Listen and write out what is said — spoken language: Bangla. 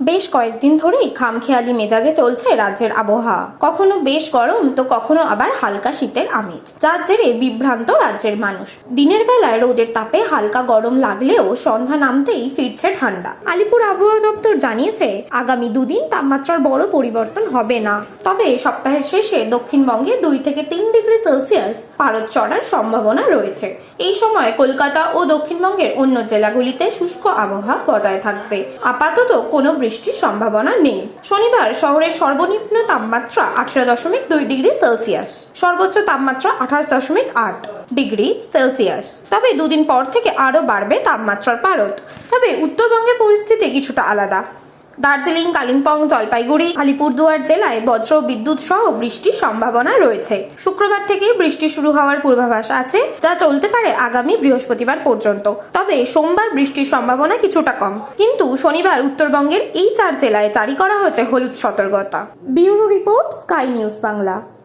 বেশ কয়েকদিন ধরেই খামখেয়ালি মেজাজে চলছে রাজ্যের আবহাওয়া। কখনো বেশ গরম তো কখনো আবার হালকা শীতের আমেজ, যার জেরে বিভ্রান্ত রাজ্যের মানুষ। দিনের বেলায় রোদের তাপে হালকা গরম লাগলেও সন্ধ্যা নামতেই ফিরছে ঠান্ডা। আলিপুর আবহাওয়া দপ্তর জানিয়েছে আগামী দুদিন তাপমাত্রার বড় পরিবর্তন হবে না, তবে সপ্তাহের শেষে দক্ষিণবঙ্গে 2 থেকে 3 ডিগ্রি সেলসিয়াস পারদ চড়ার সম্ভাবনা রয়েছে। এই সময় কলকাতা ও দক্ষিণবঙ্গের অন্য জেলাগুলিতে শুষ্ক আবহাওয়া বজায় থাকবে। আপাতত কোনো বৃষ্টির সম্ভাবনা নেই। শনিবার শহরের সর্বনিম্ন তাপমাত্রা 18.2 ডিগ্রি সেলসিয়াস, সর্বোচ্চ তাপমাত্রা 28.8 ডিগ্রি সেলসিয়াস। তবে দুদিন পর থেকে আরো বাড়বে তাপমাত্রার পারদ। তবে উত্তরবঙ্গের পরিস্থিতি কিছুটা আলাদা। দার্জিলিং, কালিম্পং, জলপাইগুড়ি, আলিপুরদুয়ার জেলায় বজ্র বিদ্যুৎ সহ বৃষ্টির সম্ভাবনা রয়েছে। শুক্রবার থেকে বৃষ্টি শুরু হওয়ার পূর্বাভাস আছে, যা চলতে পারে আগামী বৃহস্পতিবার পর্যন্ত। তবে সোমবার বৃষ্টির সম্ভাবনা কিছুটা কম। কিন্তু শনিবার উত্তরবঙ্গের এই 4 জেলায় জারি করা হয়েছে হলুদ সতর্কতা। Bureau report, sky news Bangla.